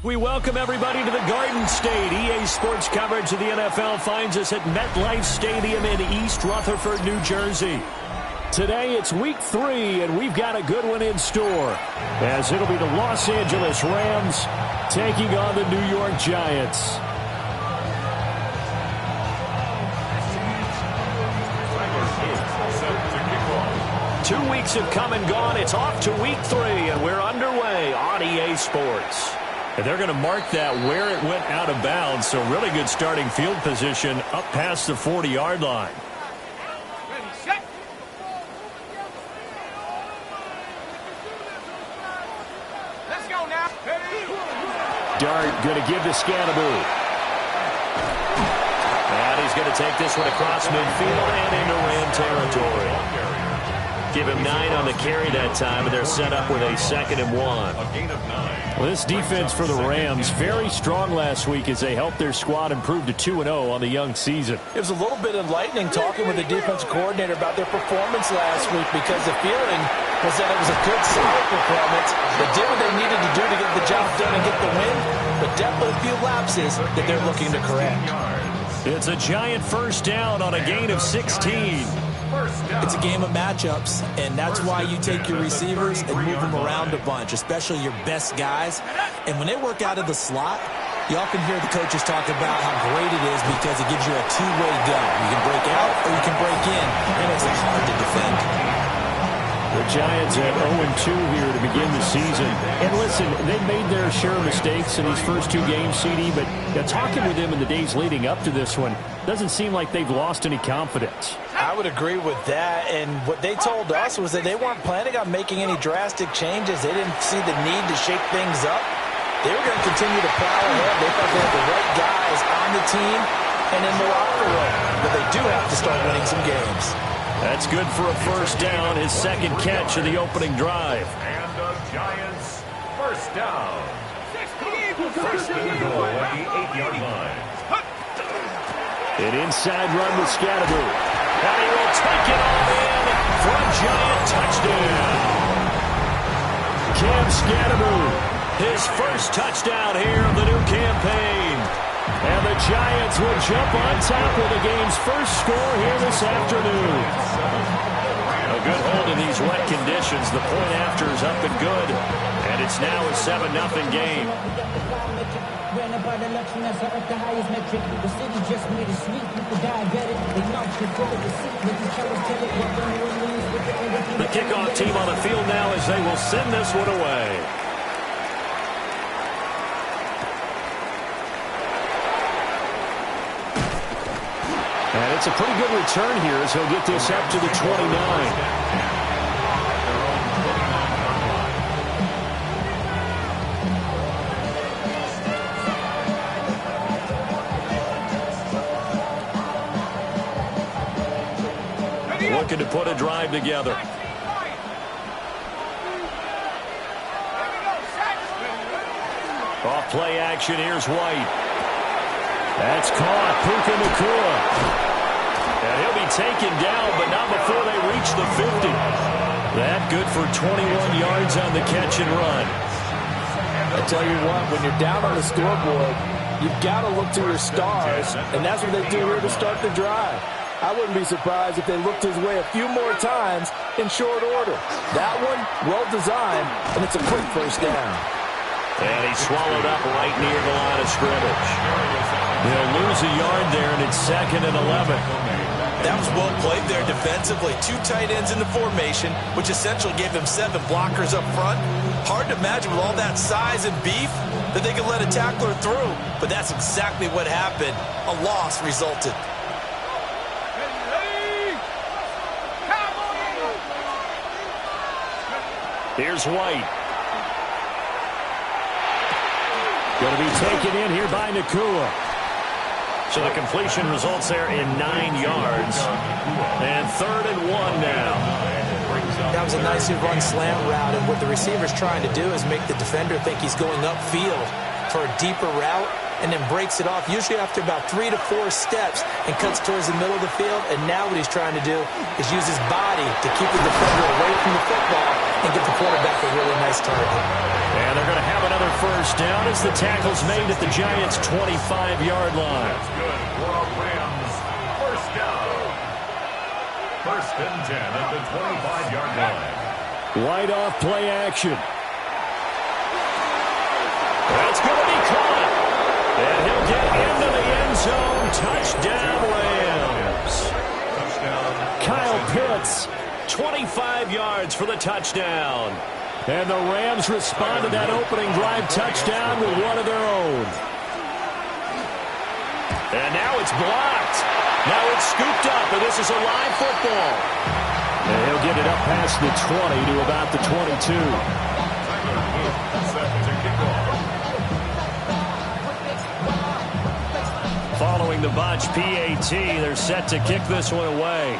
We welcome everybody to the Garden State. EA Sports coverage of the NFL finds us at MetLife Stadium in East Rutherford, New Jersey. Today it's week 3, and we've got a good one in store, as it'll be the Los Angeles Rams taking on the New York Giants. Two weeks have come and gone. It's off to week 3, and we're underway on EA Sports. And they're going to mark that where it went out of bounds, so really good starting field position up past the 40-yard line. Let's go now. Dart going to give to Scannaboo. And he's going to take this one across midfield and into Ram territory. Give him 9 on the carry that time, and they're set up with a 2nd and 1. Well, this defense for the Rams, very strong last week as they helped their squad improve to 2-0 on the young season. It was a little bit enlightening talking with the defensive coordinator about their performance last week, because the feeling was that it was a good, solid performance. They did what they needed to do to get the job done and get the win, but definitely a few lapses that they're looking to correct. It's a Giant first down on a gain of 16. It's a game of matchups, and that's why you take your receivers and move them around a bunch, especially your best guys. And when they work out of the slot, you often hear the coaches talk about how great it is because it gives you a two-way go. You can break out or you can break in, and it's hard to defend. The Giants at 0-2 here to begin the season. And listen, they've made their share of mistakes in these first 2 games, CD, but talking with them in the days leading up to this one, doesn't seem like they've lost any confidence. I would agree with that, and what they told us was that they weren't planning on making any drastic changes. They didn't see the need to shake things up. They were going to continue to plow ahead. They thought they had the right guys on the team and in the locker room, but they do have to start winning some games. That's good for a first down, his 2nd catch of the opening drive. And the Giants first down. First and goal at the 8-yard line. An inside run with Scannaboo. And he will take it all in for a Giant touchdown. Cam Scannaboo, his first touchdown here of the new campaign. And the Giants will jump on top with the game's first score here this afternoon. A good hold in these wet conditions. The point after is up and good. And it's now a 7-0 game. The kickoff team on the field now as they will send this one away. And it's a pretty good return here as he'll get this up to the 29. Looking to put a drive together. Off play action, here's White. That's caught, Puka Nacua. And he'll be taken down, but not before they reach the 50. That good for 21 yards on the catch and run. I tell you what, when you're down on the scoreboard, you've got to look to your stars, and that's what they do here to start the drive. I wouldn't be surprised if they looked his way a few more times in short order. That one, well designed, and it's a quick first down. And he's swallowed up right near the line of scrimmage. They'll lose a yard there, and it's 2nd and 11. That was well played there defensively. 2 tight ends in the formation, which essentially gave them 7 blockers up front. Hard to imagine with all that size and beef that they could let a tackler through. But that's exactly what happened. A loss resulted. Here's White. Going to be taken in here by Nacua. So the completion results there in 9 yards. And 3rd and 1 now. That was a nicely run slant route, and what the receiver's trying to do is make the defender think he's going upfield for a deeper route, and then breaks it off, usually after about 3 to 4 steps, and cuts towards the middle of the field. And now what he's trying to do is use his body to keep the defender away from the football and get the quarterback a really nice target. And they're going to have another first down as the tackle's made at the Giants' 25-yard line. That's good for a Rams first down. First and 10 at the 25-yard line. Wide off play action. That's going to be caught. And he'll get into the end zone. Touchdown, Rams. Touchdown. Kyle Pitts, 25 yards for the touchdown. And the Rams respond to that opening drive touchdown with one of their own. And now it's blocked. Now it's scooped up, and this is a live football. And he'll get it up past the 20 to about the 22. Set to kick off. Following the botch PAT, they're set to kick this one away.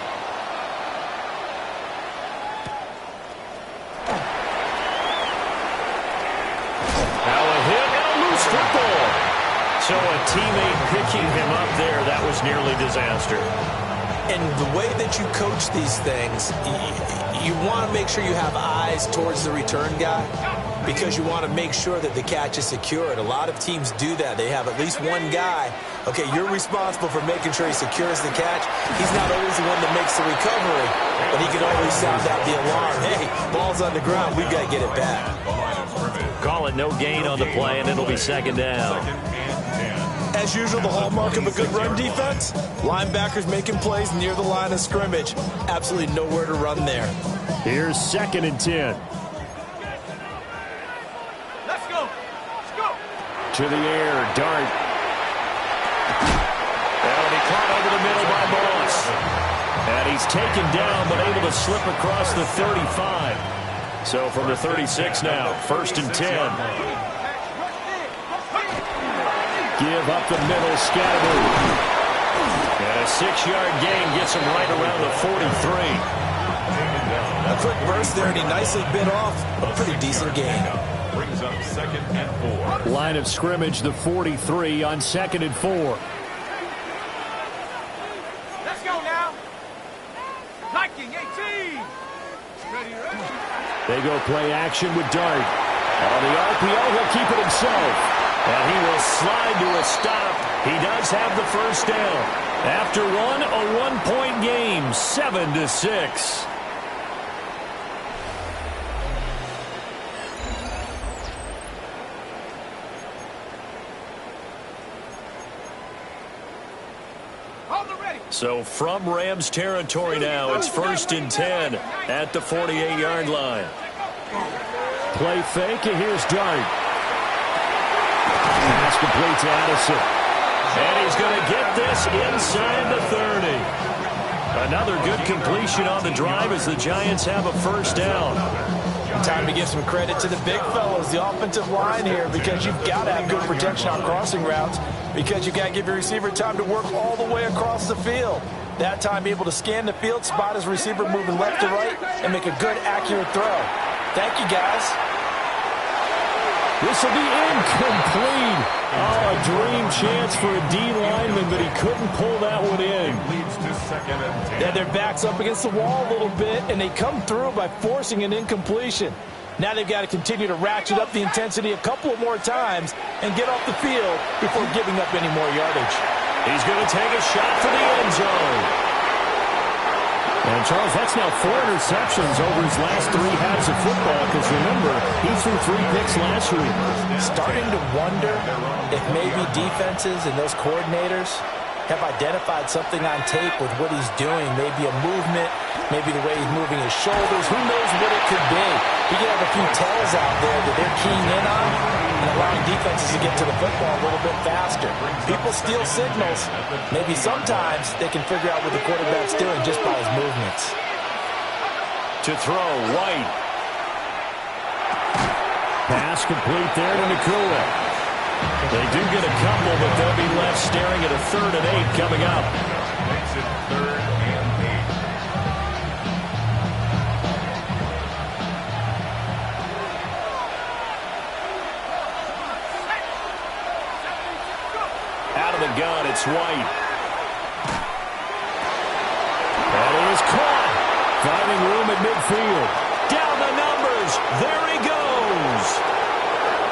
Now a hit and a loose football. So a teammate picking him up there, that was nearly disaster. And the way that you coach these things, you want to make sure you have eyes towards the return guy because you want to make sure that the catch is secured. A lot of teams do that. They have at least one guy. Okay, you're responsible for making sure he secures the catch. He's not always the one that makes the recovery, but he can always sound out the alarm. Hey, ball's on the ground. We've got to get it back. Call it no gain on the play, and it'll be second down. As usual, the hallmark of a good run defense, linebackers making plays near the line of scrimmage. Absolutely nowhere to run there. Here's second and 10. Let's go. Let's go. To the air, Dart. That'll be caught over the middle by Moss. And he's taken down, but able to slip across the 35. So from the 36 now, first and 10. Give up the middle, Scatterby. And a 6-yard gain gets him right around the 43. A quick burst there, and he nicely bit off a pretty decent gain. Brings up second and 4. Line of scrimmage, the 43 on second and 4. Let's go now. Liking 18. Ready, ready. They go play action with Dart. On the RPO, he'll keep it himself. And he will slide to a stop. He does have the first down. After one, a one-point game, 7-6. So from Rams territory now, it's first and 10 at the 48-yard line. Play fake, and here's Dart. Pass complete to Addison. And he's going to get this inside the 30. Another good completion on the drive as the Giants have a first down. Time to give some credit to the big fellows, the offensive line here, because you've got to have good protection on crossing routes, because you've got to give your receiver time to work all the way across the field. That time able to scan the field, spot his receiver moving left to right, and make a good, accurate throw. Thank you, guys. This will be incomplete. Oh, a dream chance for a D lineman, but he couldn't pull that one in. Leads to second and 10. Yeah, their back's up against the wall a little bit, and they come through by forcing an incompletion. Now they've got to continue to ratchet up the intensity a couple of more times and get off the field before giving up any more yardage. He's going to take a shot for the end zone. And, Charles, that's now 4 interceptions over his last 3 halves of football, because, remember, he threw 3 picks last week. Starting to wonder if maybe defenses and those coordinators have identified something on tape with what he's doing. Maybe a movement, maybe the way he's moving his shoulders. Who knows what it could be? You could have a few tells out there that they're keying in on and allowing defenses to get to the football a little bit faster. People steal signals. Maybe sometimes they can figure out what the quarterback's doing just by his movements. To throw, White. Pass complete there to Nakua. They do get a couple, but they'll be left staring at a 3rd and 8 coming up. Makes it 3rd and 8. Out of the gun, it's White. And he is caught. Finding room at midfield. Down the numbers. There he goes.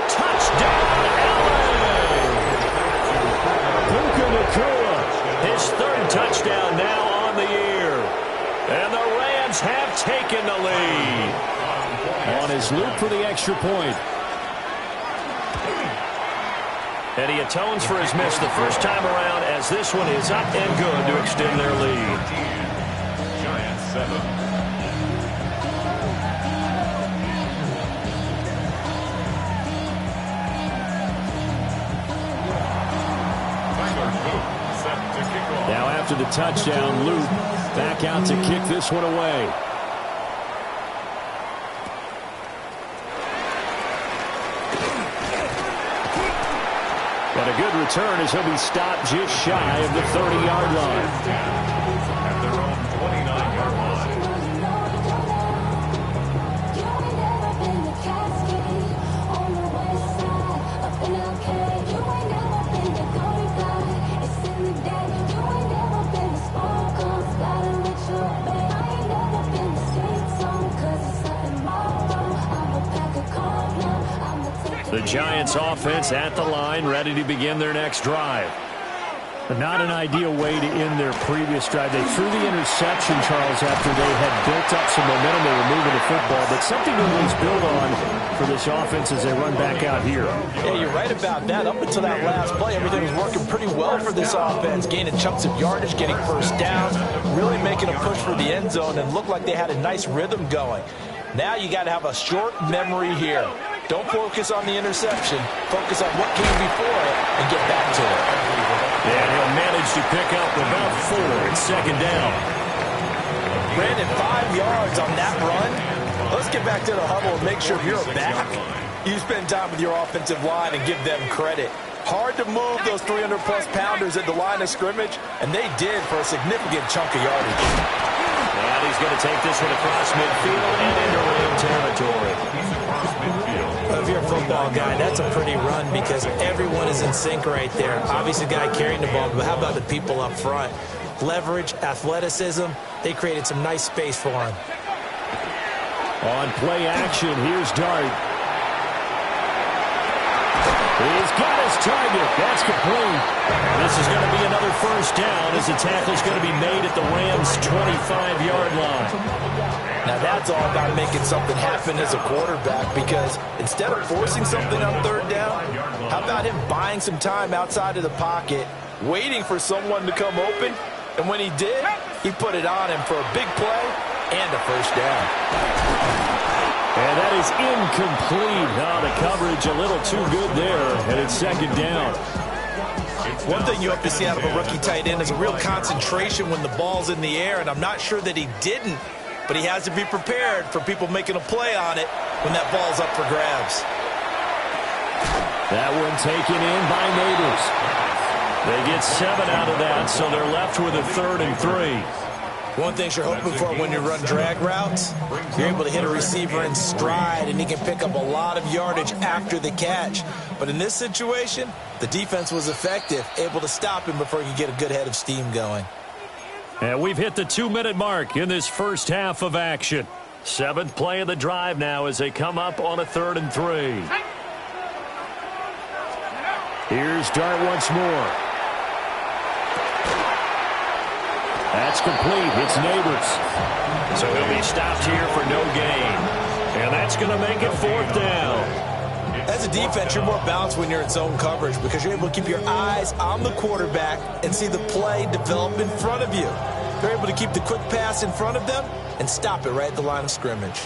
Touchdown. Giants have taken the lead. On his loop for the extra point. And he atones for his miss the first time around as this one is up and good to extend their lead. Giants 7. Now after the touchdown, Luke back out to kick this one away. And a good return as he'll be stopped just shy of the 30-yard line. At their own 29-yard line. The Giants offense at the line, ready to begin their next drive. But not an ideal way to end their previous drive. They threw the interception, Charles, after they had built up some momentum. They were moving the football, but something to at least build on for this offense as they run back out here. Yeah, you're right about that. Up until that last play, everything was working pretty well for this offense, gaining chunks of yardage, getting first downs, really making a push for the end zone, and looked like they had a nice rhythm going. Now you got to have a short memory here. Don't focus on the interception. Focus on what came before it and get back to it. And he'll manage to pick up about 4 at second down. Brandon, 5 yards on that run. Let's get back to the huddle and make sure you're back. You spend time with your offensive line and give them credit. Hard to move those 300-plus pounders at the line of scrimmage, and they did for a significant chunk of yardage. And he's going to take this one across midfield and into Ram territory. If you're a football guy, that's a pretty run because everyone is in sync right there. Obviously, the guy carrying the ball, but how about the people up front? Leverage, athleticism, they created some nice space for him. On play action, here's Dart. He's got his target. That's complete. This is going to be another first down as the tackle is going to be made at the Rams' 25-yard line. Now that's all about making something happen as a quarterback, because instead of forcing something on third down, how about him buying some time outside of the pocket, waiting for someone to come open, and when he did, he put it on him for a big play and a first down. And that is incomplete. Oh, the coverage a little too good there, and it's second down. One thing you have to see out of a rookie tight end is a real concentration when the ball's in the air, and I'm not sure that he didn't, but he has to be prepared for people making a play on it when that ball's up for grabs. That one taken in by Neighbors. They get 7 out of that, so they're left with a 3rd and 3. One thing you're hoping for when you run drag routes, you're able to hit a receiver in stride, and he can pick up a lot of yardage after the catch. But in this situation, the defense was effective, able to stop him before he could get a good head of steam going. And we've hit the 2-minute mark in this first half of action. 7th play of the drive now as they come up on a 3rd and 3. Here's Dart once more. That's complete. It's Neighbors. So he'll be stopped here for no gain. And that's going to make it 4th down. As a defense, you're more balanced when you're in zone coverage because you're able to keep your eyes on the quarterback and see the play develop in front of you. You're able to keep the quick pass in front of them and stop it right at the line of scrimmage.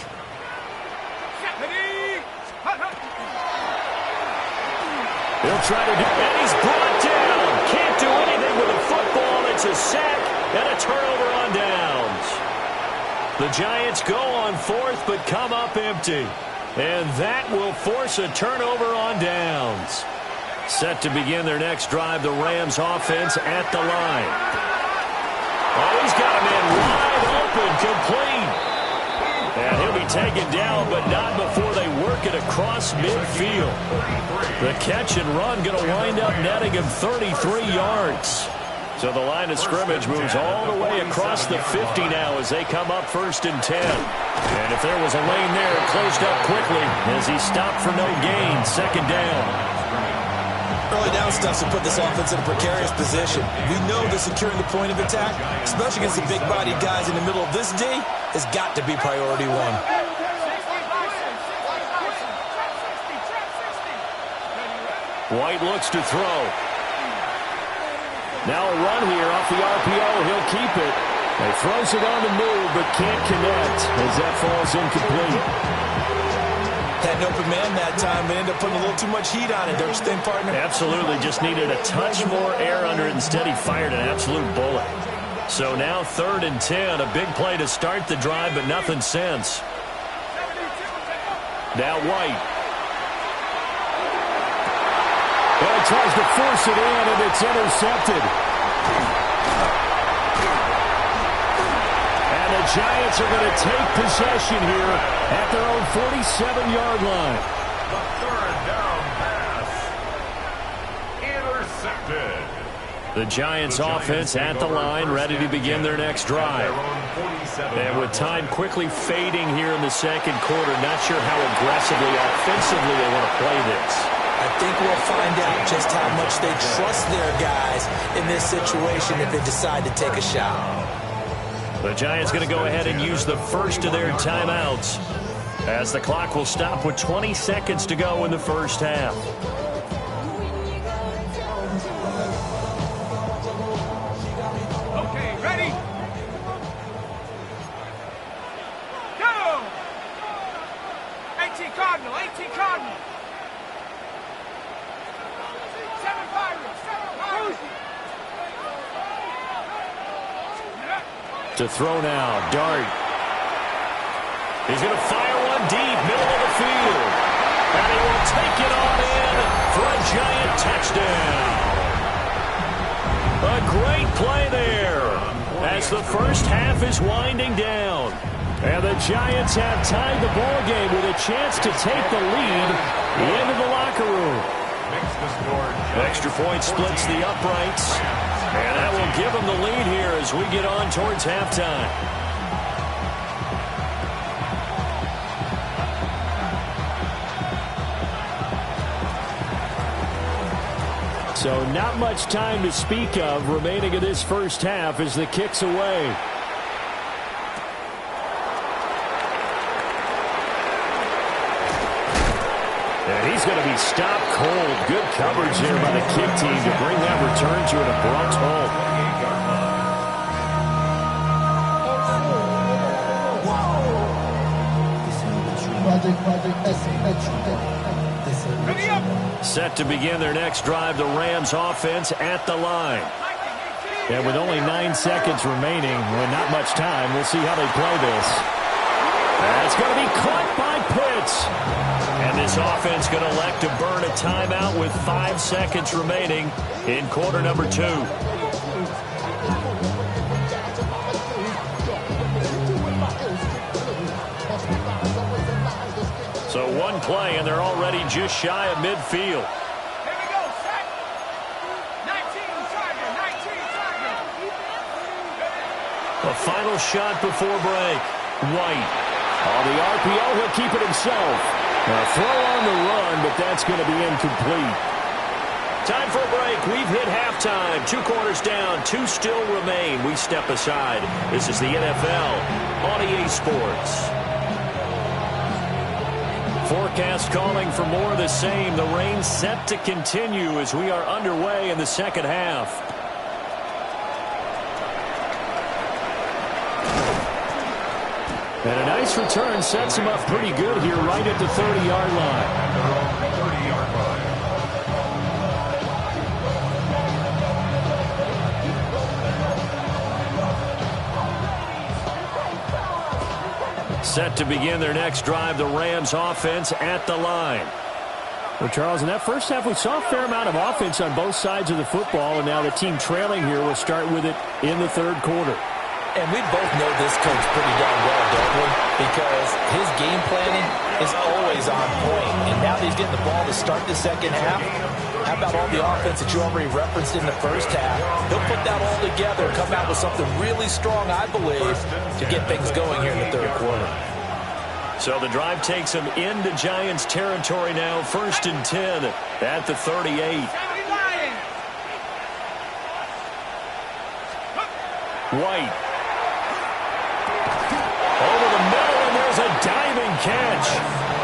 He'll try to do it, and he's brought down. Can't do anything with the football. It's a sack and a turnover on downs. The Giants go on 4th but come up empty. And that will force a turnover on downs. Set to begin their next drive, the Rams offense at the line. Oh, he's got him in wide open, complete. And he'll be taken down, but not before they work it across midfield. The catch and run going to wind up netting him 33 yards. So the line of scrimmage moves all the way across the 50 now as they come up 1st and 10. And if there was a lane there, it closed up quickly as he stopped for no gain. 2nd down. early down stuff to put this offense in a precarious position. We know that securing the point of attack, especially against the big-bodied guys in the middle of this D, has got to be priority one. White looks to throw. Now a run here off the RPO. He'll keep it. He throws it on the move, but can't connect as that falls incomplete. Had an open man that time, but ended up putting a little too much heat on it, don't you think, partner? Absolutely. Just needed a touch more air under it. Instead, he fired an absolute bullet. So now 3rd and 10. A big play to start the drive, but nothing since. Now White. Well, he tries to force it in, and it's intercepted. And the Giants are going to take possession here at their own 47-yard line. The 3rd down pass. Intercepted. The Giants offense at the line, ready to begin their next drive. And with time quickly fading here in the second quarter, not sure how aggressively, offensively they want to play this. I think we'll find out just how much they trust their guys in this situation if they decide to take a shot. The Giants going to go ahead and use the first of their timeouts as the clock will stop with 20 seconds to go in the first half. Okay, ready? Go! 18 Cardinal, 18 Cardinal. 7 Pirates, 7 Pirates. To throw now, Dart. He's going to fire one deep, middle of the field. And he will take it on in for a Giant touchdown. A great play there as the first half is winding down. And the Giants have tied the ball game with a chance to take the lead into the locker room. Extra point splits the uprights. And that will give them the lead here as we get on towards halftime. So not much time to speak of remaining in this first half as the kick's away. And he's going to be stopped cold. Good coverage there by the kick team to bring that return to an abrupt halt. Set to begin their next drive, the Rams offense at the line. And with only 9 seconds remaining, with not much time, we'll see how they play this. That's going to be caught by Pitts. And this offense going to elect to burn a timeout with 5 seconds remaining in quarter number 2. So one play, and they're already just shy of midfield. Here we go, set. 19 target, 19 target. A final shot before break. White. On the RPO, he'll keep it himself. A throw on the run, but that's going to be incomplete. Time for a break. We've hit halftime. 2 quarters down, 2 still remain. We step aside. This is the NFL on EA Sports. Forecast calling for more of the same. The rain set to continue as we are underway in the second half. And a nice return sets him up pretty good here right at the 30-yard line. Set to begin their next drive, the Rams offense at the line. Well, Charles, in that first half, we saw a fair amount of offense on both sides of the football, and now the team trailing here will start with it in the third quarter. And we both know this coach pretty darn well, don't we? Because his game planning is always on point. And now that he's getting the ball to start the second half, how about all the offense that you already referenced in the first half? He'll put that all together and come out with something really strong, I believe, to get things going here in the third quarter. So the drive takes him into Giants territory now. 1st and 10 at the 38. White. Over the middle, and there's a diving catch.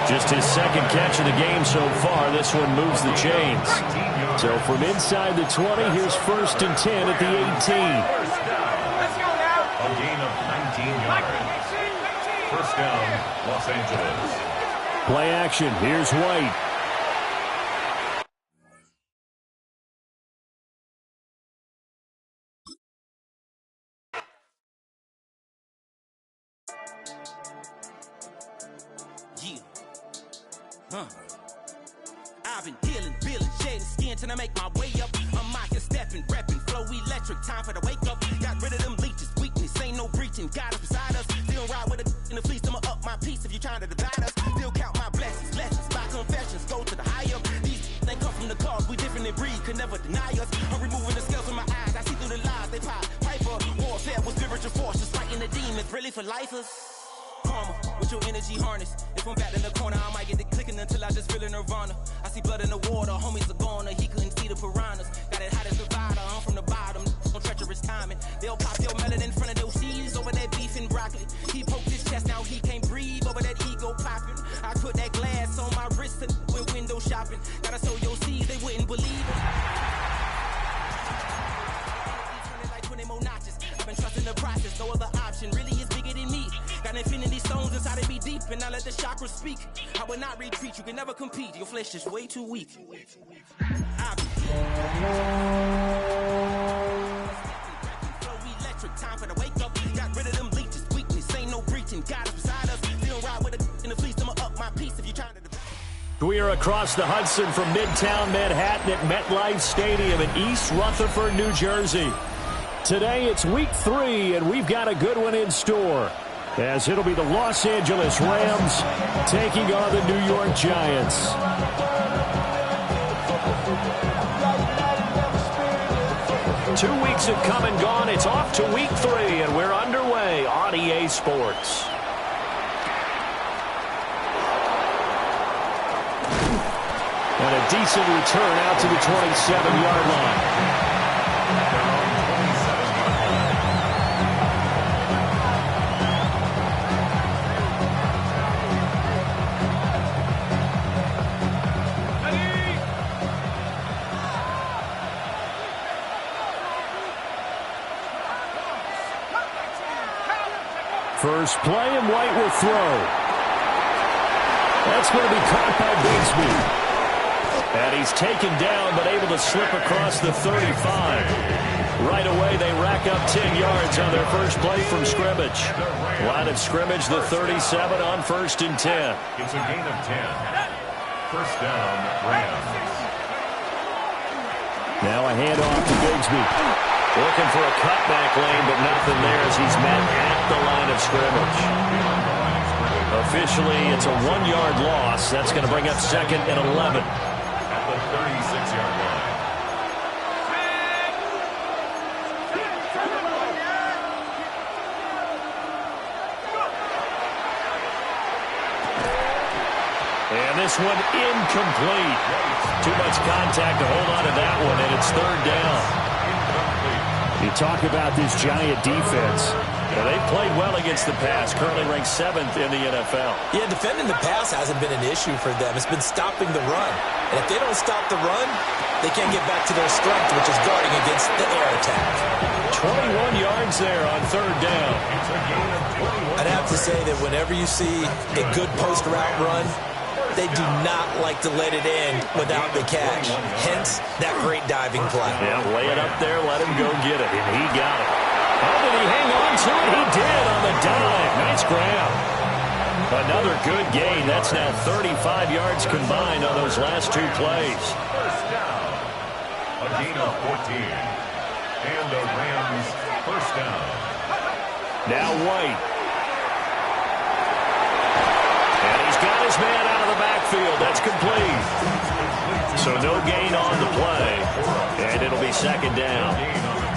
Just his second catch of the game so far. This one moves the chains. So from inside the 20, here's 1st and 10 at the 18. Let's go now. A gain of 19 yards. First down, Los Angeles. Play action. Here's White. I've been healing, feeling, shedding skin till I make my way up. I'm out here stepping, repping, flow electric, time for the wake up. Got rid of them leeches, weakness, ain't no breaching. God is beside us, still ride with a in the fleece. I'ma up my piece if you're trying to divide us. Still count my blessings, lessons, my confessions, go to the higher. These they come from the cause, we different in breed, could never deny us. I'm removing the scales from my eyes, I see through the lies, they pop. Piper, warfare with spiritual forces, fighting the demons, really for lifers. Karma, with your energy harness. If I'm back in the corner, I might get it clicking until I just feel a nirvana. I see blood in the water, homies are gone, he couldn't see the piranhas. Got it how to survive, I'm from the bottom, no treacherous timing. They'll pop your melon in front of those seeds over that beef and broccoli. He poked his chest, now he can't breathe over that ego popping. I put that glass on my wrist and went window shopping. Gotta sow your seeds, they wouldn't believe it. Turn it like 20 more notches. I've been trusting the process, no other option really is bigger than me. Got infinity stones inside of me deep, and I let the chakras speak. I will not retreat, you can never compete. Your flesh is way too weak. Electric, time for the wake up. Got rid of them leeches, weakness, ain't no breaching. God is beside us, still ride with a in the fleece. I'ma up my piece if you're trying to. We are across the Hudson from Midtown Manhattan at MetLife Stadium in East Rutherford, New Jersey. Today it's week 3, and we've got a good one in store, as it'll be the Los Angeles Rams taking on the New York Giants. 2 weeks have come and gone. It's off to week 3, and we're underway on EA Sports. And a decent return out to the 27-yard line. First play, and White will throw. That's going to be caught by Bigsby. And he's taken down, but able to slip across the 35. Right away, they rack up 10 yards on their first play from scrimmage. Line of scrimmage, the 37 on 1st and 10. It's a gain of 10. First down, Rams. Now a handoff to Bigsby. Looking for a cutback lane, but nothing there as he's met at the line of scrimmage. Officially, it's a 1-yard loss. That's going to bring up 2nd and 11. At the 36-yard line. And this one incomplete. Too much contact to hold on to that one, and it's 3rd down. You talk about this Giant defense. Well, they've played well against the pass, currently ranked 7th in the NFL. Yeah, defending the pass hasn't been an issue for them. It's been stopping the run. And if they don't stop the run, they can't get back to their strength, which is guarding against the air attack. 21 yards there on 3rd down. I'd have to say that whenever you see a good post route run, they do not like to let it in without the catch. Hence, that great diving play. Yeah, lay it up there, let him go get it, and he got it. Oh, did he hang on to it? He did on the dive. Nice grab. Another good gain. That's now 35 yards combined on those last 2 plays. First down. A gain of 14. And the Rams first down. Now White. And he's got his man out of the backfield. That's complete. So no gain on the play. And it'll be 2nd down.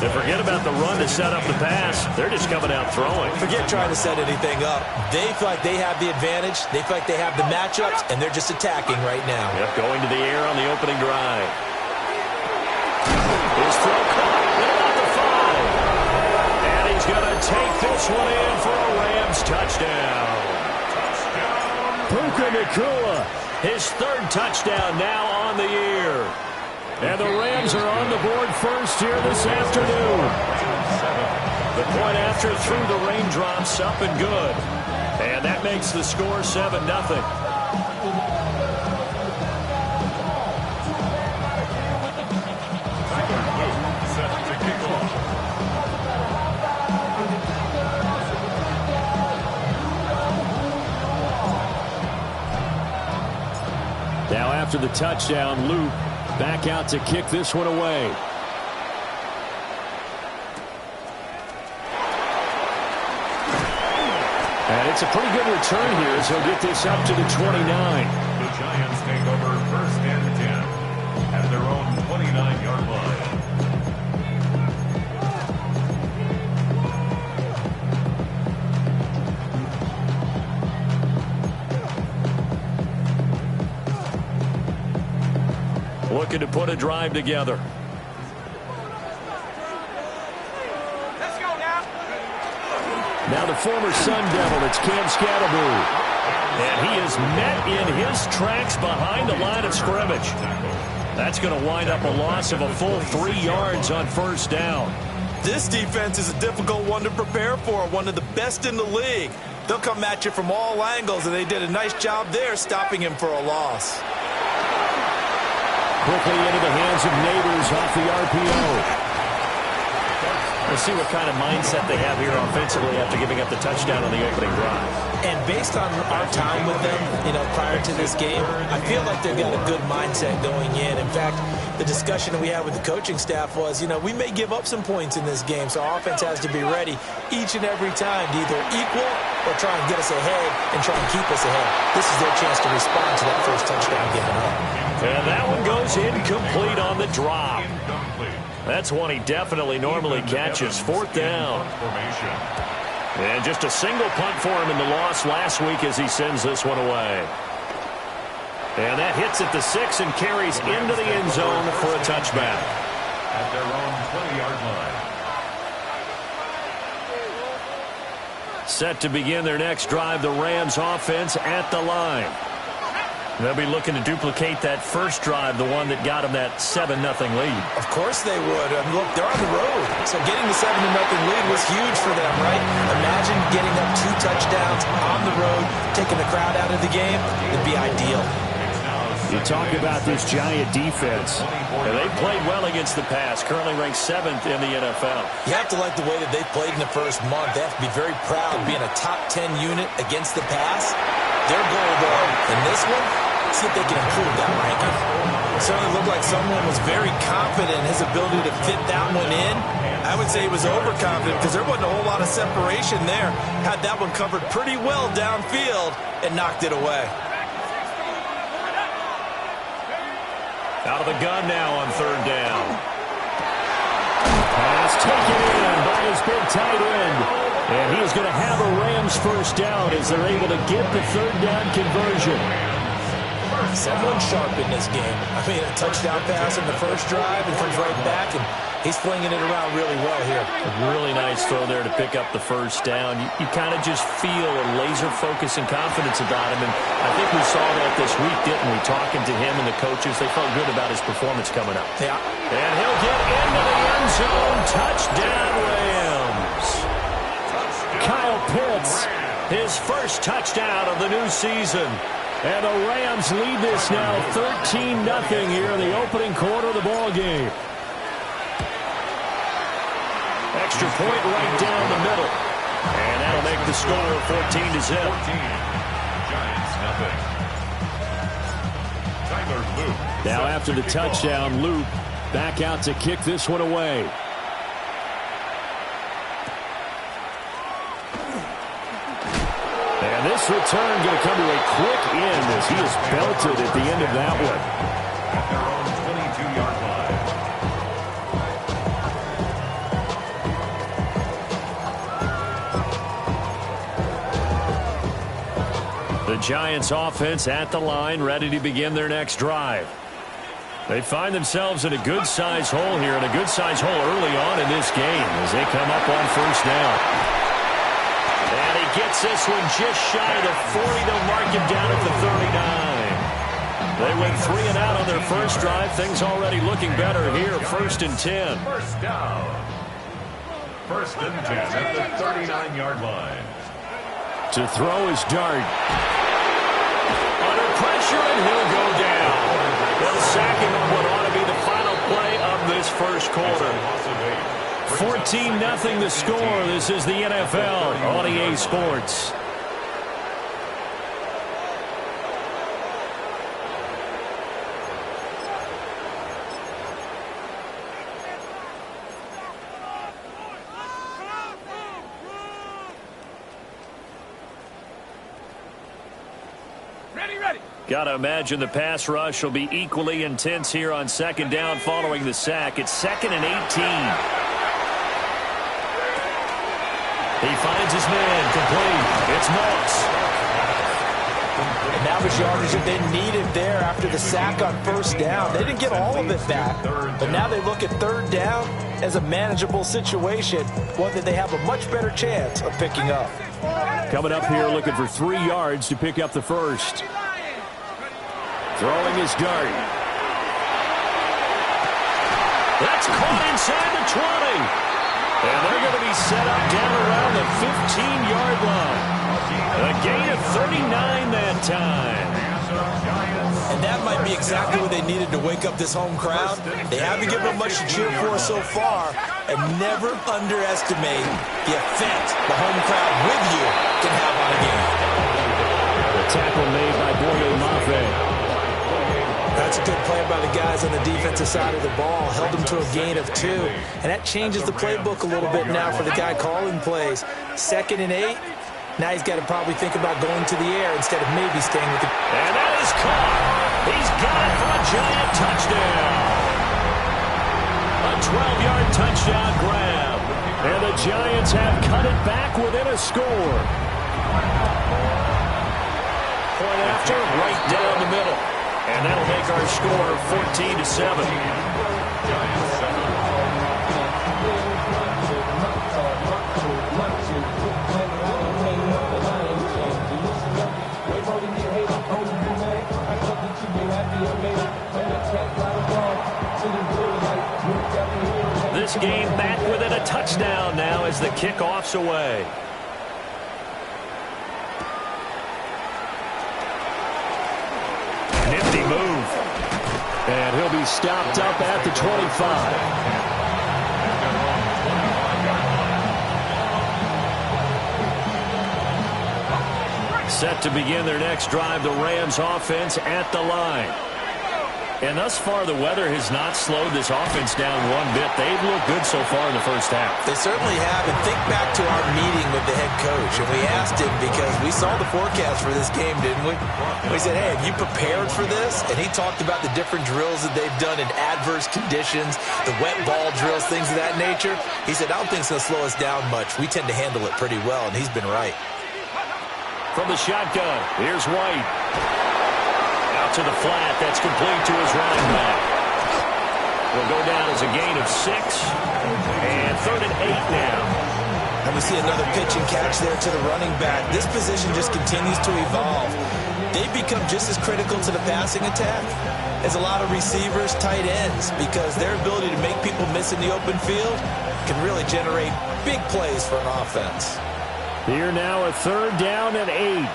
And forget about the run to set up the pass. They're just coming out throwing. Forget trying to set anything up. They feel like they have the advantage. They feel like they have the matchups, and they're just attacking right now. Yep, going to the air on the opening drive. His throw caught at about the 5. And he's take this one in for a Rams touchdown. Puka Nacua, his third touchdown now on the year. And the Rams are on the board first here this afternoon. The point after through the raindrops, up and good. And that makes the score 7-0. Now after the touchdown, Luke back out to kick this one away. And it's a pretty good return here as he'll get this up to the 29. The Giants take over first and 10 at their own 29-yard line. Looking to put a drive together. Let's go now. Now the former Sun Devil, it's Cam Scatterboo. And he is met in his tracks behind the line of scrimmage. That's going to wind up a loss of a full 3 yards on first down. This defense is a difficult one to prepare for, one of the best in the league. They'll come at you from all angles, and they did a nice job there stopping him for a loss. Quickly into the hands of Neighbors off the RPO. We'll see what kind of mindset they have here offensively after giving up the touchdown on the opening drive. And based on our time with them, prior to this game, I feel like they've got a good mindset going in. In fact, the discussion that we had with the coaching staff was, we may give up some points in this game, so our offense has to be ready each and every time to either equal or try and get us ahead and try and keep us ahead. This is their chance to respond to that first touchdown given up. And that one goes incomplete on the drop. That's one he definitely normally catches. Fourth down. And just a single punt for him in the loss last week as he sends this one away. And that hits at the 6 and carries into the end zone for a touchback. At their own 20-yard line. Set to begin their next drive, the Rams offense at the line. They'll be looking to duplicate that first drive, the one that got them that 7-0 lead. Of course they would. Look, they're on the road, so getting the 7-0 lead was huge for them, right? Imagine getting up 2 touchdowns on the road, taking the crowd out of the game. It'd be ideal. You talk about this Giant defense. They've played well against the pass, currently ranked 7th in the NFL. You have to like the way that they've played in the first month. They have to be very proud of being a top 10 unit against the pass. Their goal, though, in this one, see if they can improve that ranking. It certainly looked like someone was very confident in his ability to fit that one in. I would say he was overconfident because there wasn't a whole lot of separation there. Had that one covered pretty well downfield and knocked it away. Out of the gun now on third down. Pass taken in by his big tight end. And he is going to have a Rams first down as they're able to get the third down conversion. Someone sharp in this game. A touchdown pass in the first drive and comes right back, and he's flinging it around really well here. A really nice throw there to pick up the first down. You kind of just feel a laser focus and confidence about him, and I think we saw that this week, didn't we? Talking to him and the coaches, they felt good about his performance coming up. Yeah. And he'll get into the end zone. Touchdown, Rams. Kyle Pitts, his first touchdown of the new season. And the Rams lead this now 13-0 here in the opening quarter of the ball game. Extra point right down the middle. And that'll make the score 14-0. Giants nothing. Tyler Luke. Now after the touchdown, Luke back out to kick this one away. And this return going to come to a quick end as he is belted at the end of that one. At their own 22-yard line. The Giants offense at the line, ready to begin their next drive. They find themselves in a good-sized hole here, and a good-sized hole early on in this game as they come up on first down. And he gets this one just shy of the 40. They'll mark him down at the 39. They went 3 and out on their first drive. Things already looking better here. 1st and 10. First down. 1st and 10 at the 39-yard line. To throw his dart. Under pressure, and he'll go down. They'll sack him on what ought to be the final play of this first quarter. 14-0 the score. This is the NFL on EA Sports. Got to imagine the pass rush will be equally intense here on 2nd down following the sack. It's 2nd and 18. He finds his man complete. It's Moss. And that was yardage that they needed there after the sack on 1st down. They didn't get all of it back, but now they look at 3rd down as a manageable situation, one that they have a much better chance of picking up. Coming up here looking for 3 yards to pick up the first. Throwing his dart. That's caught inside the 20. And they're going to be set up down around the 15-yard line. A gain of 39 that time. And that might be exactly what they needed to wake up this home crowd. They haven't given them much to cheer for so far. And never underestimate the effect the home crowd with you can have on a game. The tackle made by Boye Mafe. That's a good play by the guys on the defensive side of the ball. Held them to a gain of 2. And that changes the playbook a little bit now for the guy calling plays. 2nd and 8. Now he's got to probably think about going to the air instead of maybe staying with the... And that is caught. He's got it for a giant touchdown. A 12-yard touchdown grab. And the Giants have cut it back within a score. Point after, right down the middle. And that'll make our score 14-7. This game back within a touchdown now as the kickoff's away. Nifty move. And he'll be stopped up at the 25. Set to begin their next drive, the Rams offense at the line. And thus far, the weather has not slowed this offense down one bit. They've looked good so far in the first half. They certainly have. And think back to our meeting with the head coach. And we asked him because we saw the forecast for this game, didn't we? We said, hey, have you prepared for this? And he talked about the different drills that they've done in adverse conditions, the wet ball drills, things of that nature. He said, I don't think it's going to slow us down much. We tend to handle it pretty well, and he's been right. From the shotgun, here's White. To the flat, that's complete to his running back. Will go down as a gain of 6. And 3rd and 8 now. And we see another pitch and catch there to the running back. This position just continues to evolve. They've become just as critical to the passing attack as a lot of receivers, tight ends, because their ability to make people miss in the open field can really generate big plays for an offense. Here now a 3rd down and 8.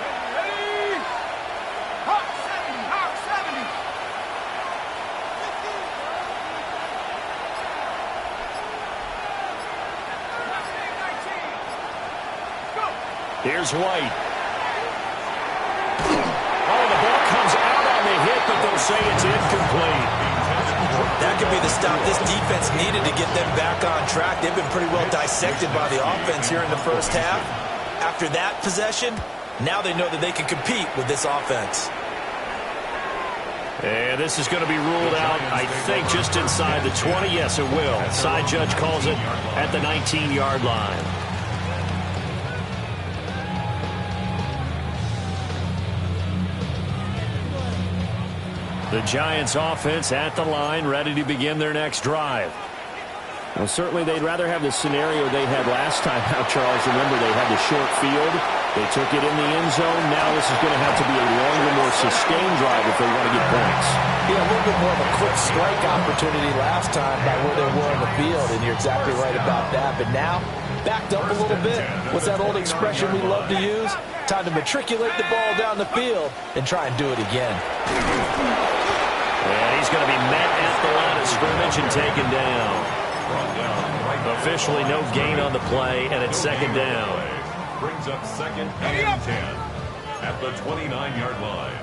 Here's White. Oh, the ball comes out on the hit, but they'll say it's incomplete. That could be the stop this defense needed to get them back on track. They've been pretty well dissected by the offense here in the first half. After that possession, now they know that they can compete with this offense. And this is going to be ruled out, I think, just inside the 20. Yes, it will. Side judge calls it at the 19-yard line. The Giants offense at the line, ready to begin their next drive. Well, certainly they'd rather have the scenario they had last time out, Charles. Remember, they had the short field. They took it in the end zone. Now this is going to have to be a longer, more sustained drive if they want to get points. Yeah, a little bit more of a quick strike opportunity last time by where they were in the field, and you're exactly right about that. But now, backed up a little bit. What's that old expression we love to use? Time to matriculate the ball down the field and try and do it again. And he's going to be met at the line of scrimmage and taken down. Officially no gain on the play, and it's second down. Brings up second and 10 at the 29-yard line.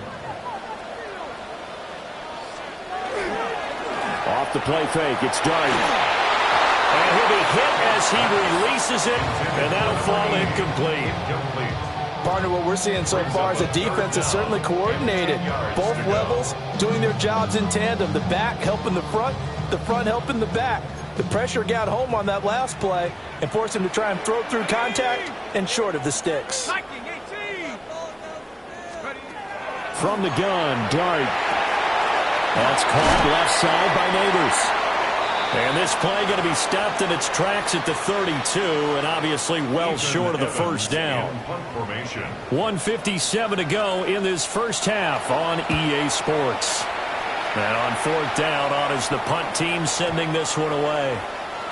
Off the play fake, it's Dart. And he'll be hit as he releases it, and that'll fall incomplete. Partner, what we're seeing so far is the defense is certainly coordinated. Both levels doing their jobs in tandem. The back helping the front helping the back. The pressure got home on that last play and forced him to try and throw through contact and short of the sticks. From the gun, Dart. That's caught left side by Neighbors. And this play going to be stopped in its tracks at the 32, and obviously well short of the first down. 1:57 to go in this first half on EA Sports. And on fourth down, on is the punt team sending this one away.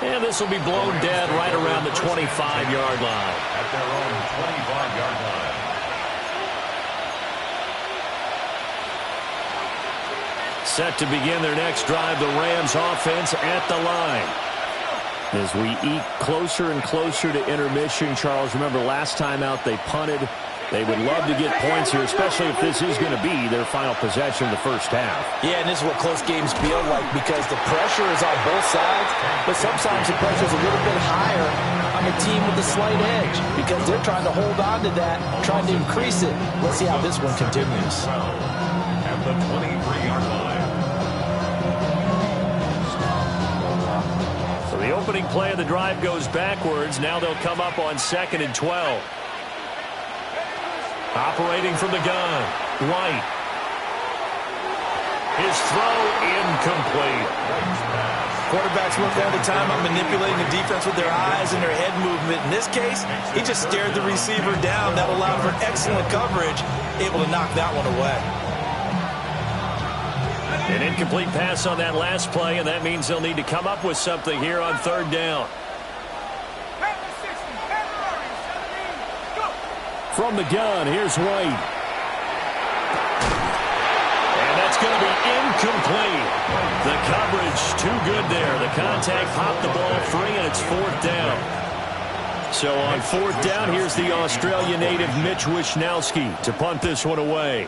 And this will be blown dead right around the 25-yard line. At their own 25-yard line. Set to begin their next drive, the Rams offense at the line. As we eke closer and closer to intermission, Charles, remember last time out they punted. They would love to get points here, especially if this is going to be their final possession of the first half. Yeah, and this is what close games feel like because the pressure is on both sides, but sometimes the pressure is a little bit higher on the team with the slight edge because they're trying to hold on to that, trying to increase it. Let's see how this one continues. At the 23-yard line. So the opening play of the drive goes backwards. Now they'll come up on 2nd and 12. Operating from the gun, White. His throw incomplete. Quarterbacks work all the time on manipulating the defense with their eyes and their head movement. In this case, he just stared the receiver down. That allowed for excellent coverage, able to knock that one away. An incomplete pass on that last play, and that means they'll need to come up with something here on third down. From the gun, here's White. And that's going to be incomplete. The coverage too good there. The contact popped the ball free, and it's fourth down. So on fourth down, here's the Australia native Mitch Wishnowski to punt this one away.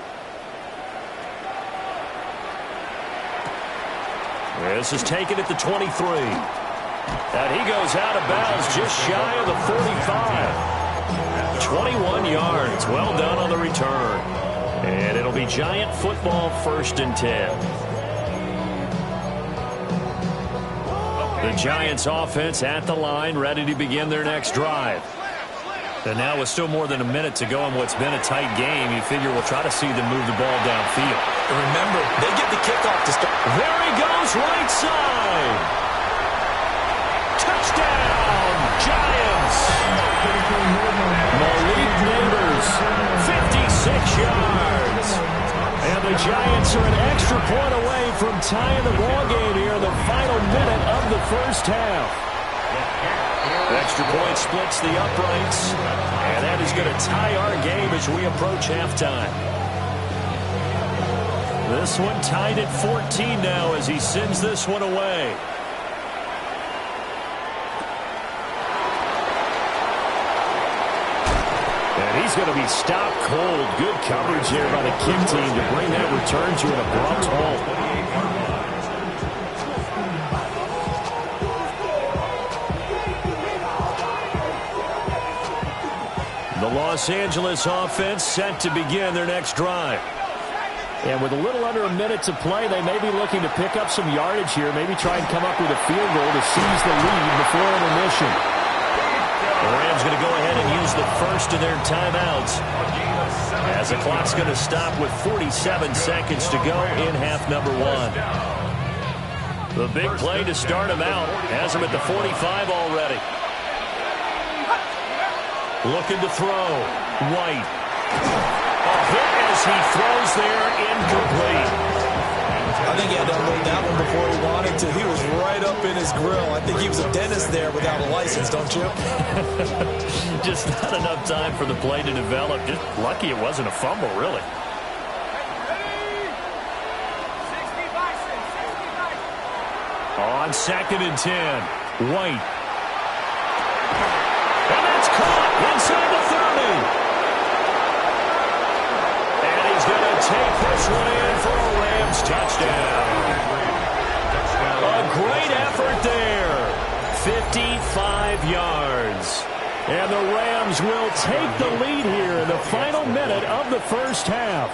This is taken at the 23. And he goes out of bounds just shy of the 45. 21 yards. Well done on the return. And it'll be Giant football, 1st and 10. The Giants offense at the line, ready to begin their next drive. And now with still more than a minute to go in what's been a tight game, you figure we'll try to see them move the ball downfield. And remember, they get the kickoff to start. There he goes, right side. Touchdown, Giants. Malik Neighbors, 56 yards. And the Giants are an extra point away from tying the ball game here in the final minute of the first half. Extra point splits the uprights, and that is going to tie our game as we approach halftime. This one tied at 14 now as he sends this one away. And he's going to be stopped cold. Good coverage there by the kick team to bring that return to an abrupt halt. The Los Angeles offense set to begin their next drive. And with a little under a minute to play, they may be looking to pick up some yardage here, maybe try and come up with a field goal to seize the lead before intermission. The Rams going to go ahead and use the first of their timeouts as the clock's going to stop with 47 seconds to go in half number one. The big play to start him out has him at the 45 already. Looking to throw. White. A hit as he throws there, incomplete. I think he had to unload that one before he wanted to. He was right up in his grill. I think he was a dentist there without a license, don't you? Just not enough time for the play to develop. Just lucky it wasn't a fumble, really. On 2nd and 10, White. And that's caught inside the 30. And he's going to take this one in for a Rams touchdown. A great effort there. 55 yards. And the Rams will take the lead here in the final minute of the first half.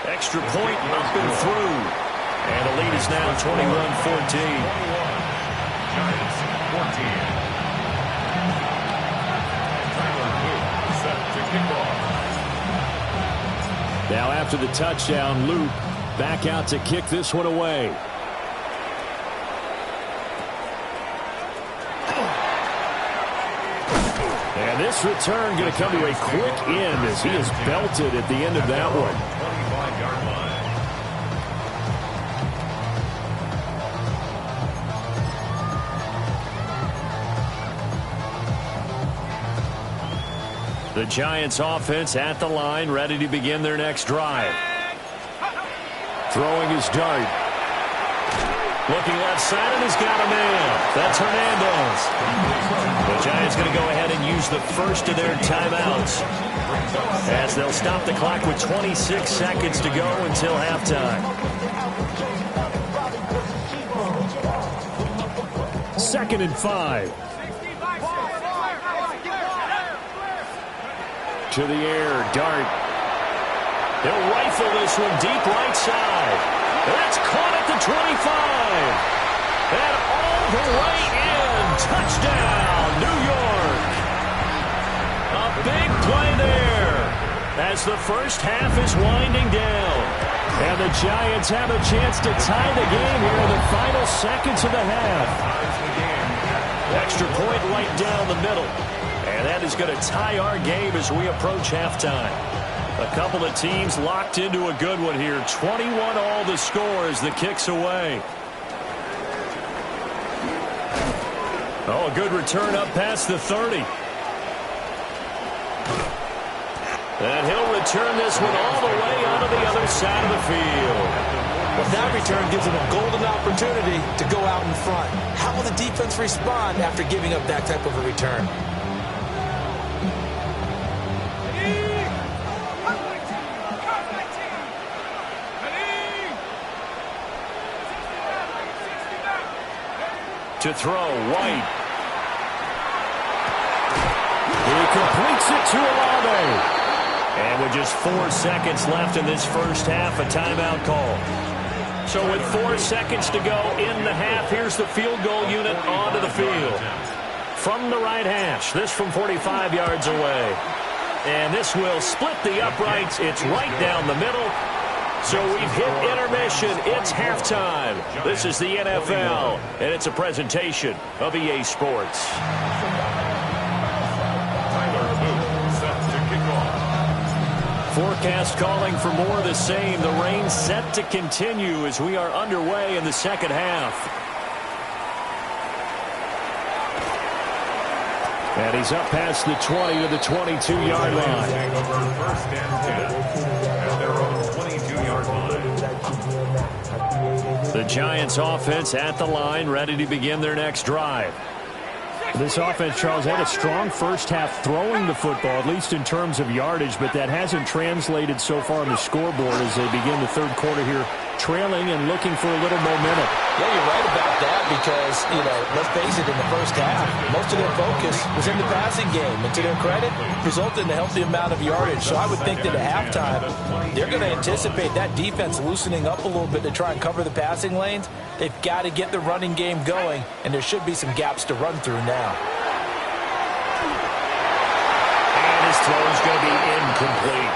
Extra point up and through. And the lead is now 21-14. Giants 14. Set to kick off. Now after the touchdown, Luke back out to kick this one away. And this return going to come to a quick end as he is belted at the end of that one. 25-yard line. The Giants offense at the line, ready to begin their next drive. Throwing his dart. Looking left side, and he's got a man. That's Hernandez. The Giants going to go ahead and use the first of their timeouts, as they'll stop the clock with 26 seconds to go until halftime. 2nd and 5. To the air, dart. He'll rifle this one deep right side. That's caught at the 25. And all the way in. Touchdown, New York. A big play there as the first half is winding down. And the Giants have a chance to tie the game here in the final seconds of the half. Extra point right down the middle. And that is going to tie our game as we approach halftime. A couple of teams locked into a good one here. 21 all the score as the kick's away. Oh, a good return up past the 30. And he'll return this one all the way onto the other side of the field. Well, that return gives them a golden opportunity to go out in front. How will the defense respond after giving up that type of a return? To throw, White. He completes it to Olave. And with just 4 seconds left in this first half, a timeout call. So with 4 seconds to go in the half, here's the field goal unit onto the field. From the right hash, this from 45 yards away. And this will split the uprights. It's right down the middle. So we've hit intermission. It's halftime. This is the NFL, and it's a presentation of EA Sports. Forecast calling for more of the same. The rain set to continue as we are underway in the second half. And he's up past the 20 to the 22-yard line. First and 10 at their own 22-yard line. The Giants offense at the line, ready to begin their next drive. This offense, Charles, had a strong first half throwing the football, at least in terms of yardage, but that hasn't translated so far on the scoreboard as they begin the third quarter here, trailing and looking for a little momentum. Yeah, you're right about that because, let's face it, in the first half, most of their focus was in the passing game. And to their credit, resulted in a healthy amount of yardage. So I would think that at halftime, they're going to anticipate that defense loosening up a little bit to try and cover the passing lanes. They've got to get the running game going, and there should be some gaps to run through now. And his throw is going to be incomplete.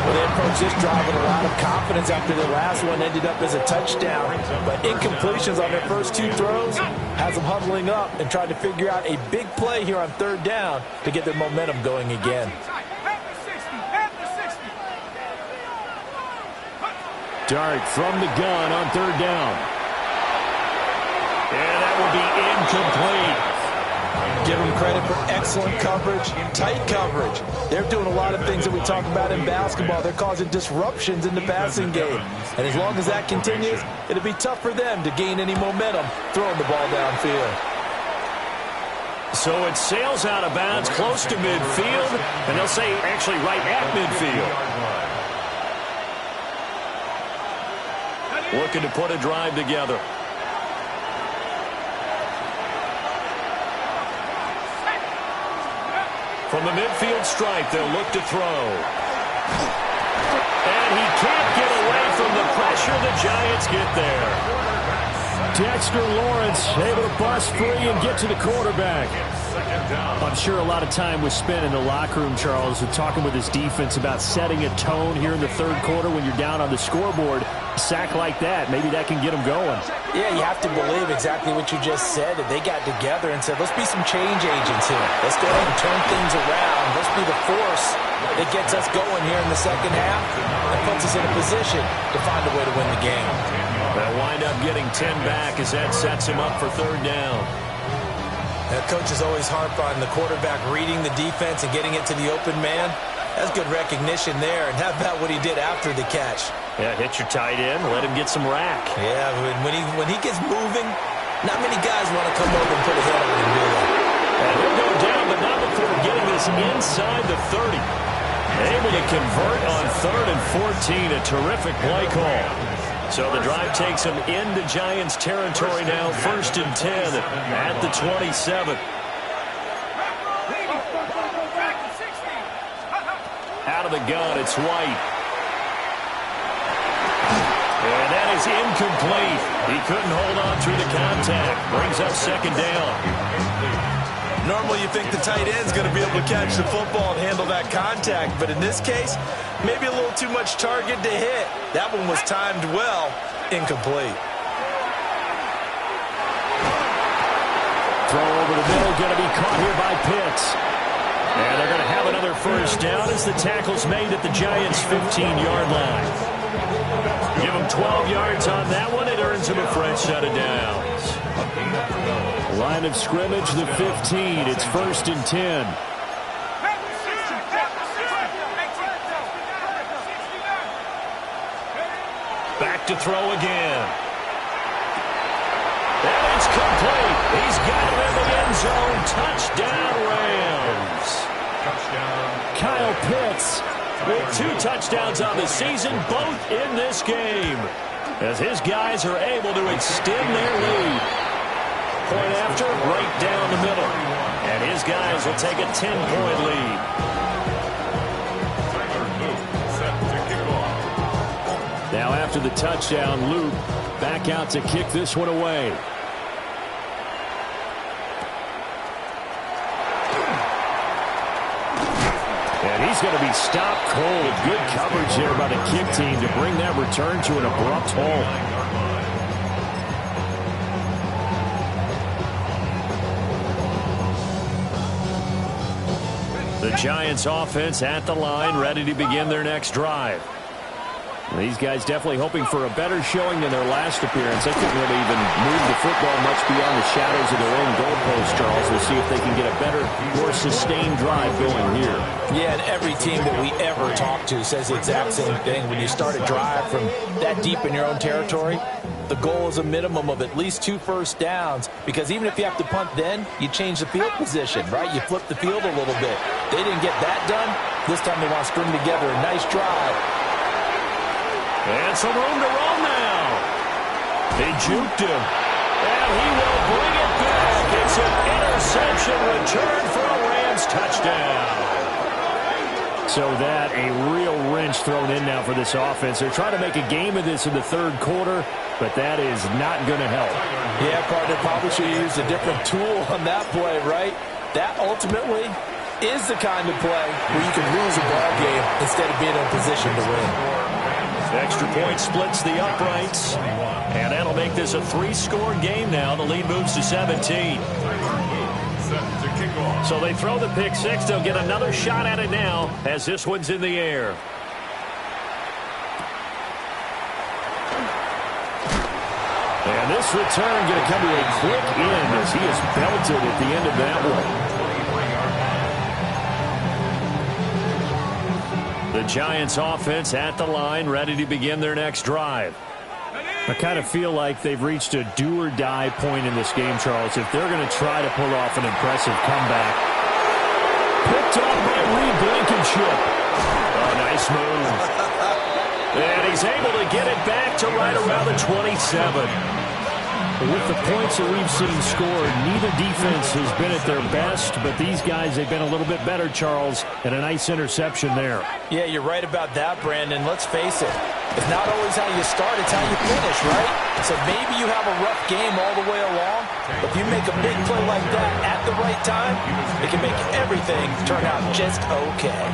Well, they approached this drive with a lot of confidence after the last one ended up as a touchdown. But incompletions on their first two throws has them huddling up and trying to figure out a big play here on third down to get their momentum going again. Dart from the gun on third down. And that will be incomplete. Give them credit for excellent coverage, tight coverage. They're doing a lot of things that we talk about in basketball. They're causing disruptions in the passing game. And as long as that continues, it'll be tough for them to gain any momentum throwing the ball downfield. So it sails out of bounds close to midfield, and they'll say actually right at midfield. Looking to put a drive together. From the midfield stripe, they'll look to throw. And he can't get away from the pressure. The Giants get there. Dexter Lawrence able to bust free and get to the quarterback. I'm sure a lot of time was spent in the locker room, Charles, with talking with his defense about setting a tone here in the third quarter when you're down on the scoreboard. A sack like that, maybe that can get them going. Yeah, you have to believe exactly what you just said. That they got together and said, let's be some change agents here. Let's go ahead and turn things around. Let's be the force that gets us going here in the second half and puts us in a position to find a way to win the game. They'll wind up getting 10 back as that sets him up for third down. Now, coach is always harp on the quarterback reading the defense and getting it to the open man. That's good recognition there. And how about what he did after the catch? Yeah, hit your tight end, let him get some rack. Yeah, when he gets moving, not many guys want to come over and put a head on him, do they? And he'll go down, but not before getting this inside the 30. Able to convert on 3rd and 14. A terrific play call. So the drive takes them into Giants territory now. 1st and 10 at the 27. Out of the gun, it's White. And that is incomplete. He couldn't hold on through the contact. Brings up 2nd down. Normally you think the tight end's going to be able to catch the football and handle that contact, but in this case, maybe a little too much target to hit. That one was timed well, incomplete. Throw over the middle, going to be caught here by Pitts. And they're going to have another 1st down as the tackle's made at the Giants' 15-yard line. Give them 12 yards on that one. It earns them a fresh set of downs. Line of scrimmage, the 15. It's 1st and 10. Back to throw again. And it's complete. He's got it in the end zone. Touchdown, Rams. Kyle Pitts with 2 touchdowns on the season, both in this game, as his guys are able to extend their lead. Point after, right down the middle. And his guys will take a 10-point lead. Now after the touchdown, Luke back out to kick this one away. And he's going to be stopped cold. Good coverage there by the kick team to bring that return to an abrupt halt. The Giants offense at the line, ready to begin their next drive. These guys definitely hoping for a better showing than their last appearance. They couldn't really even move the football much beyond the shadows of their own goalpost, Charles. We'll see if they can get a better, more sustained drive going here. Yeah, and every team that we ever talk to says the exact same thing. When you start a drive from that deep in your own territory, the goal is a minimum of at least 2 first downs, because even if you have to punt then, you change the field position, right? You flip the field a little bit. They didn't get that done. This time they want to string together a nice drive. And some room to roll now. They juked him. And he will bring it back. It's an interception return for a Rams touchdown. So that a real wrench thrown in now for this offense. They're trying to make a game of this in the 3rd quarter, but that is not going to help. Yeah, partner, probably should use a different tool on that play, right? That ultimately is the kind of play where you can lose a ball game instead of being in a position to win. Extra point splits the uprights, and that'll make this a 3-score game now. The lead moves to 17. So they throw the pick six. They'll get another shot at it now as this one's in the air. And this return going to come to a quick end as he is belted at the end of that one. The Giants offense at the line, ready to begin their next drive. I kind of feel like they've reached a do-or-die point in this game, Charles, if they're going to try to pull off an impressive comeback. Picked up by Reed Blankenship. Oh, nice move. And he's able to get it back to right around the 27. With the points that we've seen scored, neither defense has been at their best, but these guys, they've been a little bit better, Charles, and a nice interception there. Yeah, you're right about that, Brandon. Let's face it. It's not always how you start, it's how you finish, right? So maybe you have a rough game all the way along, but if you make a big play like that at the right time, it can make everything turn out just okay.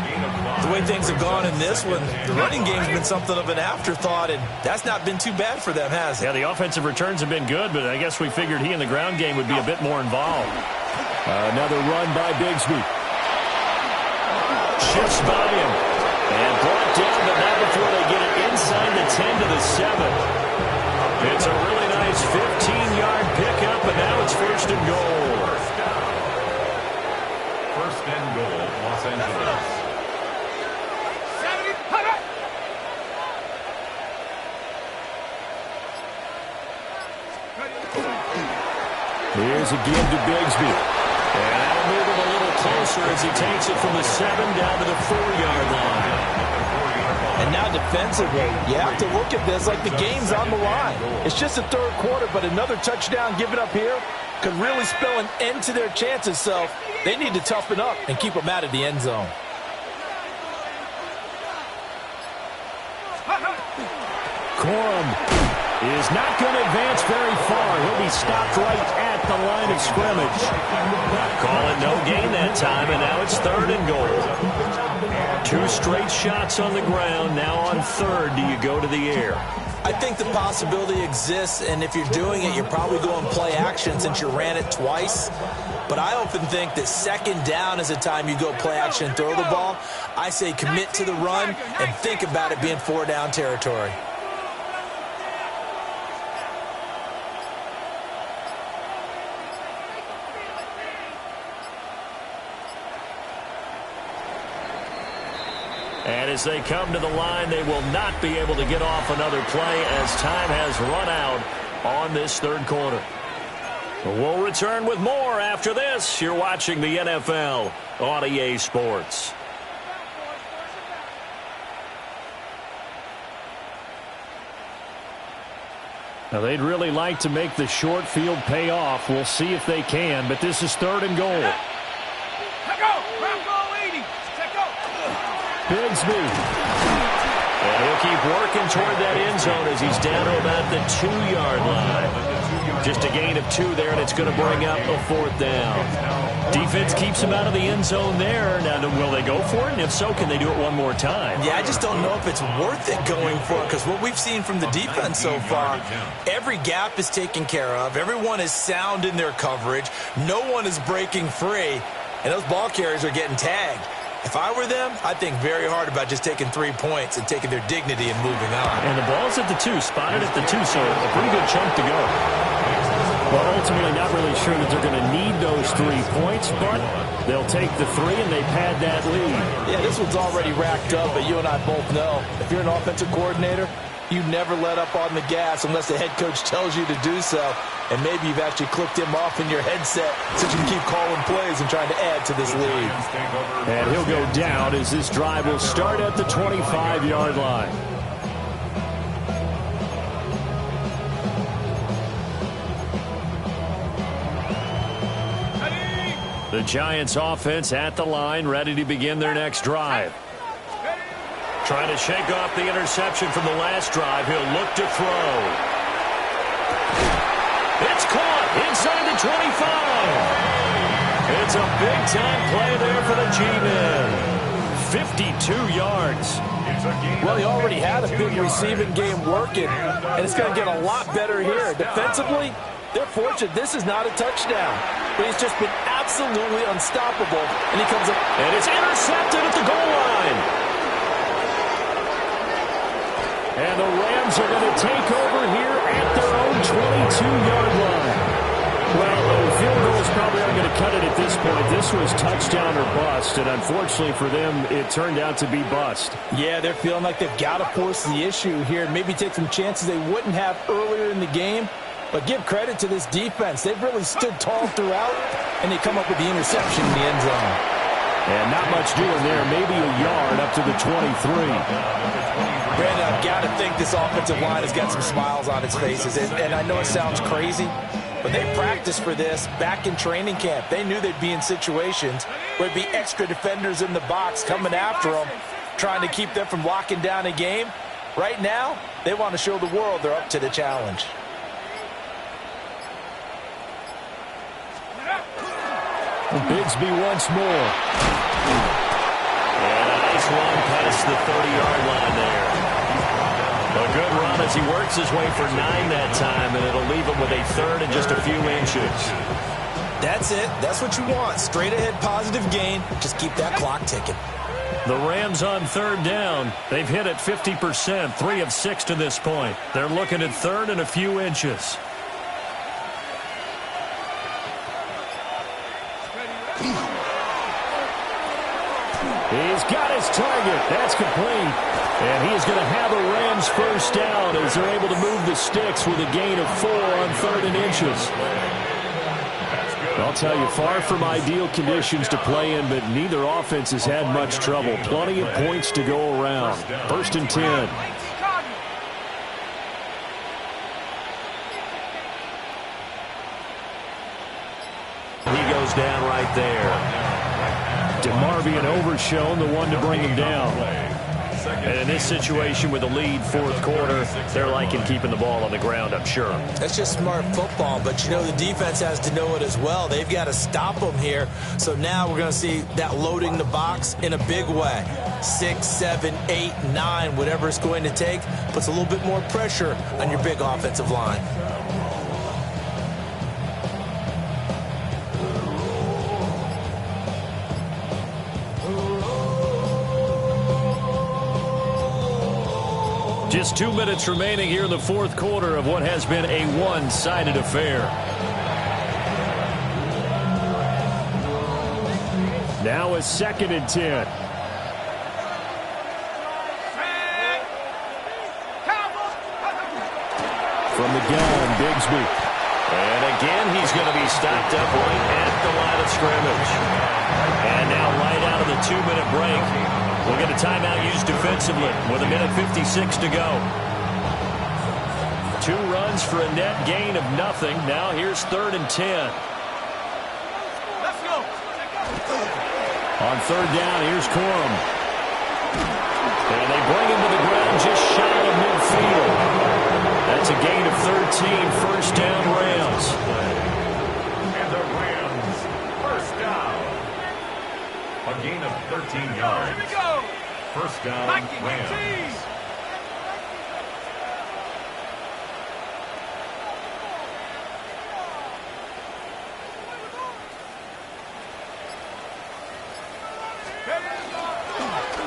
The way things have gone in this one, the running game's been something of an afterthought, and that's not been too bad for them, has it? Yeah, the offensive returns have been good, but I guess we figured he in the ground game would be a bit more involved. Another run by Bigsby. Shifts by him. And brought down, but not before they get it inside the 10 to the 7. It's a really nice 15-yard pickup, and now it's first and goal. First and goal, Los Angeles. Here's a give to Bigsby. And that'll move him a little closer as he takes it from the 7 down to the 4-yard line. And now defensively, you have to look at this like the game's on the line. It's just the third quarter, but another touchdown given up here could really spell an end to their chances. So they need to toughen up and keep them out of the end zone. Corum is not going to advance very far. He'll be stopped right at the line of scrimmage. Call it no gain that time, and now it's third and goal. 2 straight shots on the ground. Now on third, do you go to the air? I think the possibility exists, and if you're doing it, you're probably going play action since you ran it twice. But I often think that second down is the time you go play action and throw the ball. I say commit to the run and think about it being 4-down territory. And as they come to the line, they will not be able to get off another play as time has run out on this third quarter. We'll return with more after this. You're watching the NFL on EA Sports. Now, they'd really like to make the short field pay off. We'll see if they can, but this is third and goal. Bigsby. And he'll keep working toward that end zone as he's down to about the 2-yard line. Just a gain of 2 there, and it's going to bring up a 4th down. Defense keeps him out of the end zone there. Now, will they go for it? And if so, can they do it one more time? Yeah, I just don't know if it's worth it going for it, because what we've seen from the defense so far, every gap is taken care of. Everyone is sound in their coverage. No one is breaking free, and those ball carriers are getting tagged. If I were them, I'd think very hard about just taking 3 points and taking their dignity and moving on. And the ball's at the 2, spotted at the 2, so a pretty good chunk to go. Well, ultimately, not really sure that they're going to need those 3 points, but they'll take the 3 and they pad that lead. Yeah, this one's already racked up, but you and I both know, if you're an offensive coordinator, you never let up on the gas unless the head coach tells you to do so. And maybe you've actually clicked him off in your headset so you can keep calling plays and trying to add to this lead. And he'll go down as this drive will start at the 25-yard line. The Giants offense at the line, ready to begin their next drive. Trying to shake off the interception from the last drive. He'll look to throw. It's caught inside the 25. It's It's a big-time play there for the G-Men. 52 yards. Well, he already had a big receiving game working, and it's going to get a lot better here. Defensively, they're fortunate this is not a touchdown, but he's just been absolutely unstoppable, and he comes up. And it's intercepted at the goal line. And the Rams are going to take over here at their own 22-yard line. Well, the field goals probably aren't going to cut it at this point. This was touchdown or bust, and unfortunately for them, it turned out to be bust. Yeah, they're feeling like they've got to force the issue here, maybe take some chances they wouldn't have earlier in the game. But give credit to this defense. They've really stood tall throughout, and they come up with the interception in the end zone. And not much doing there, maybe a yard up to the 23. Brandon, I've got to think this offensive line has got some smiles on its faces. And I know it sounds crazy, but they practiced for this back in training camp. They knew they'd be in situations where there'd be extra defenders in the box coming after them, trying to keep them from locking down a game. Right now, they want to show the world they're up to the challenge. Bigsby once more. And a nice run past the 30-yard line there. A good run as he works his way for 9 that time, and it'll leave him with a third and just a few inches. That's it. That's what you want. Straight ahead positive gain. Just keep that clock ticking. The Rams on third down. They've hit it 50%, 3 of 6 to this point. They're looking at third and a few inches. He's got his target. That's complete. And he's going to have a Rams first down as they're able to move the sticks with a gain of 4 on third and inches. I'll tell you, far from ideal conditions to play in, but neither offense has had much trouble. Plenty of points to go around. First and 10. He goes down right there. DeMarvion Overshown, the one to bring him down. And in this situation with the lead, fourth quarter, they're liking keeping the ball on the ground, I'm sure. That's just smart football, but you know the defense has to know it as well. They've got to stop them here. So now we're going to see that loading the box in a big way. 6, 7, 8, 9, whatever it's going to take, puts a little bit more pressure on your big offensive line. Just 2 minutes remaining here in the fourth quarter of what has been a one-sided affair. Now a second and 10. From the gun, Bigsby. And again, he's going to be stopped up right at the line of scrimmage. And now right out of the 2-minute break. We'll get a timeout used defensively with 1:56 to go. 2 runs for a net gain of nothing. Now here's third and 10. Let's go. On third down, here's Corum. And they bring him to the ground just shy of midfield. That's a gain of 13, first down Rams. And the Rams, first down. A gain of 13 yards. Here we go. First down, Rams.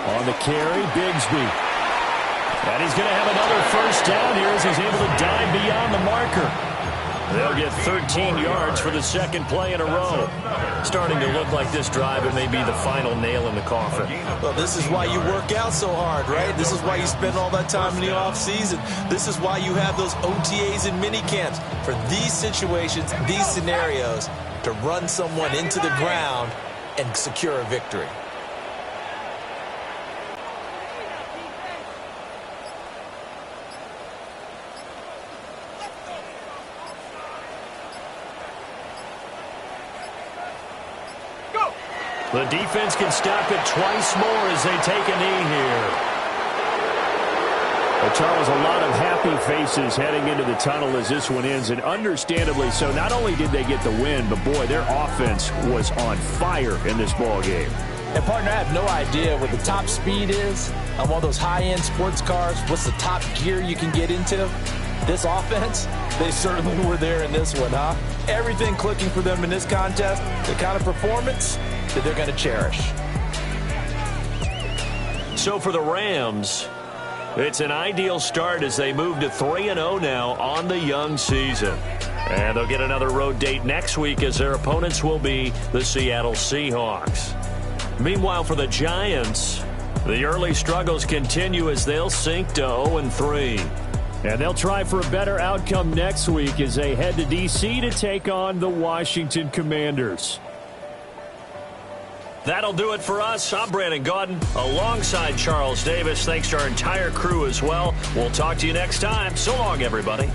On the carry, Bigsby. And he's going to have another first down here as he's able to dive beyond the marker. They'll get 13 yards for the second play in a row. Starting to look like this drive, it may be the final nail in the coffin. Well, this is why you work out so hard, right? This is why you spend all that time in the offseason. This is why you have those OTAs and mini camps. For these situations, these scenarios, to run someone into the ground and secure a victory. The defense can stop it twice more as they take a knee here. Well, Charles, a lot of happy faces heading into the tunnel as this one ends, and understandably so. Not only did they get the win, but, boy, their offense was on fire in this ball game. And, partner, I have no idea what the top speed is on one of those high-end sports cars. What's the top gear you can get into? This offense, they certainly were there in this one, huh? Everything clicking for them in this contest, the kind of performance that they're going to cherish. So for the Rams, it's an ideal start as they move to 3-0 now on the young season. And they'll get another road date next week as their opponents will be the Seattle Seahawks. Meanwhile, for the Giants, the early struggles continue as they'll sink to 0-3. And they'll try for a better outcome next week as they head to D.C. to take on the Washington Commanders. That'll do it for us. I'm Brandon Gaudin alongside Charles Davis. Thanks to our entire crew as well. We'll talk to you next time. So long, everybody.